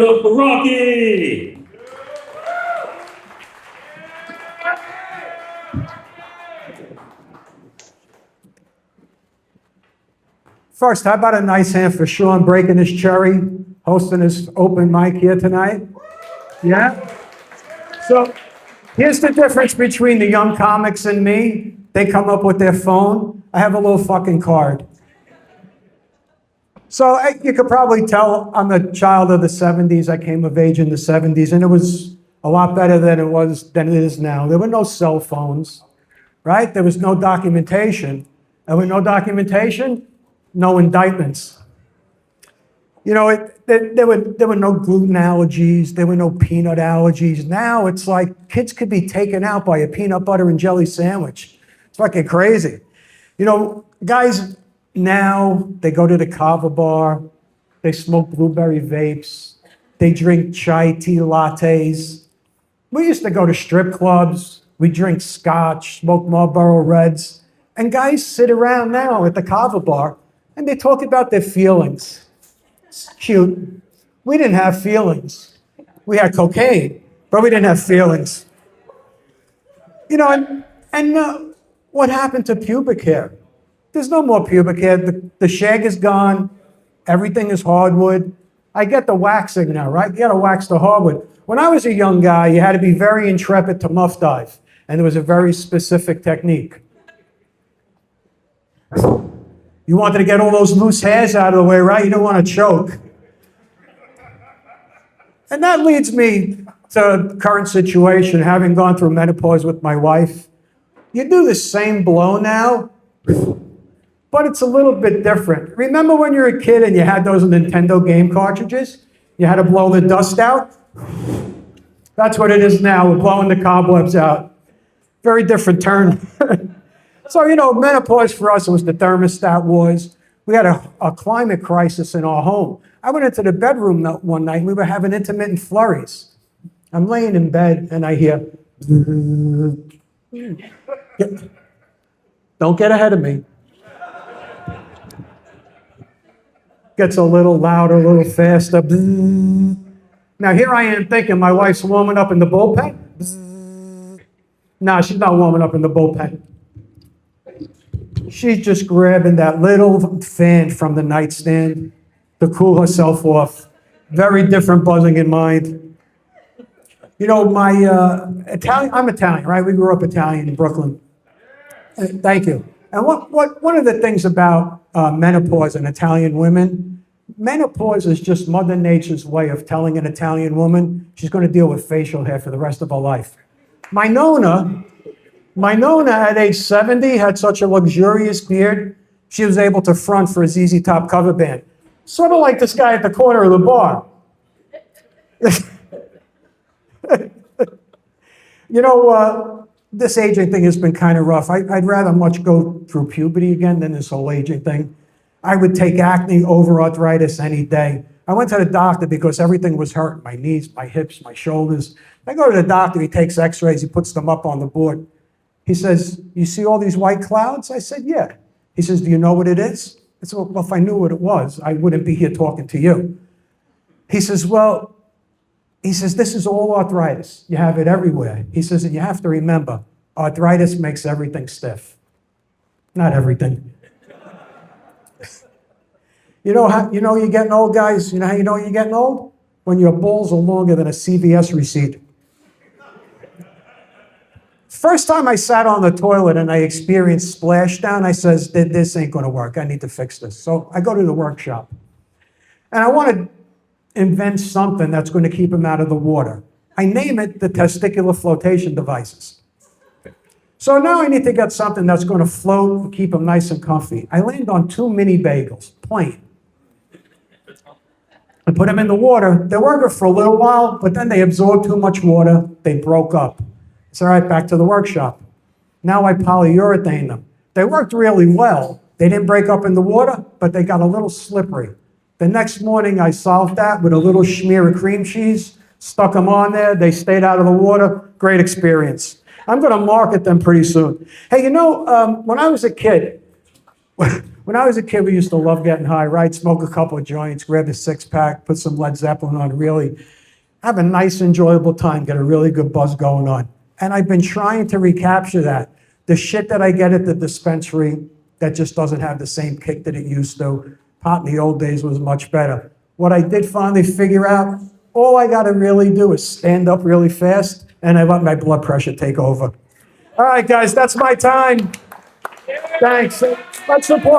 Rocky! First, how about a nice hand for Shawn breaking his cherry, hosting his open mic here tonight? Yeah? So, here's the difference between the young comics and me. They come up with their phone. I have a little fucking card. So you could probably tell I'm a child of the 70s. I came of age in the 70s, and it was a lot better than it is now. There were no cell phones, right? There was no documentation. And with no documentation, no indictments. You know, there were no gluten allergies. There were no peanut allergies. Now it's like kids could be taken out by a peanut butter and jelly sandwich. It's fucking crazy. You know, guys now, they go to the kava bar. They smoke blueberry vapes. They drink chai tea lattes. We used to go to strip clubs. We drink scotch, smoke Marlboro Reds. And guys sit around now at the kava bar and they talk about their feelings. It's cute. We didn't have feelings. We had cocaine, but we didn't have feelings. You know, and what happened to pubic hair? There's no more pubic hair. The shag is gone. Everything is hardwood. I get the waxing now, right? You got to wax the hardwood. When I was a young guy, you had to be very intrepid to muff dive, and there was a very specific technique. You wanted to get all those loose hairs out of the way, right? You don't want to choke. And that leads me to the current situation, having gone through menopause with my wife. You do the same blow now, but it's a little bit different. Remember when you were a kid and you had those Nintendo game cartridges? You had to blow the dust out? That's what it is now. We're blowing the cobwebs out. Very different turn. So, you know, menopause for us was the thermostat wars. We had a climate crisis in our home. I went into the bedroom one night and we were having intermittent flurries. I'm laying in bed and I hear, don't get ahead of me. Gets a little louder, a little faster. Now here I am thinking my wife's warming up in the bullpen. No, she's not warming up in the bullpen. She's just grabbing that little fan from the nightstand to cool herself off. Very different buzzing in mind. You know, I'm Italian, right? We grew up Italian in Brooklyn. Thank you. And one of the things about menopause in Italian women, menopause is just Mother Nature's way of telling an Italian woman she's going to deal with facial hair for the rest of her life. My Nona at age 70 had such a luxurious beard, she was able to front for a ZZ Top cover band. Sort of like this guy at the corner of the bar. You know, this aging thing has been kind of rough. I'd rather much go through puberty again than this whole aging thing. I would take acne over arthritis any day. I went to the doctor because everything was hurting, my knees, my hips, my shoulders. I go to the doctor, he takes x-rays, he puts them up on the board. He says, you see all these white clouds? I said, yeah. He says, do you know what it is? I said, well, if I knew what it was, I wouldn't be here talking to you. He says, this is all arthritis. You have it everywhere. He says, and you have to remember, arthritis makes everything stiff. Not everything. You know you're getting old, guys? You know how you know you're getting old? When your balls are longer than a CVS receipt. First time I sat on the toilet and I experienced splashdown, I says, this ain't gonna work. I need to fix this. So I go to the workshop. And I want to invent something that's going to keep him out of the water. I name it the testicular flotation devices. So now I need to get something that's going to float and keep him nice and comfy. I land on 2 mini bagels, plain. I put them in the water. They worked for a little while, but then they absorbed too much water. They broke up. It's all right, back to the workshop. Now I polyurethane them. They worked really well. They didn't break up in the water, but they got a little slippery. The next morning, I solved that with a little smear of cream cheese, stuck them on there. They stayed out of the water. Great experience. I'm going to market them pretty soon. Hey, you know, when I was a kid, when When I was a kid, we used to love getting high, right? Smoke a couple of joints, grab a six-pack, put some Led Zeppelin on, really have a nice, enjoyable time, get a really good buzz going on. And I've been trying to recapture that. The shit that I get at the dispensary that just doesn't have the same kick that it used to. Pot in the old days was much better. What I did finally figure out, all I got to really do is stand up really fast, and I let my blood pressure take over. All right, guys, that's my time. Thanks. Let's support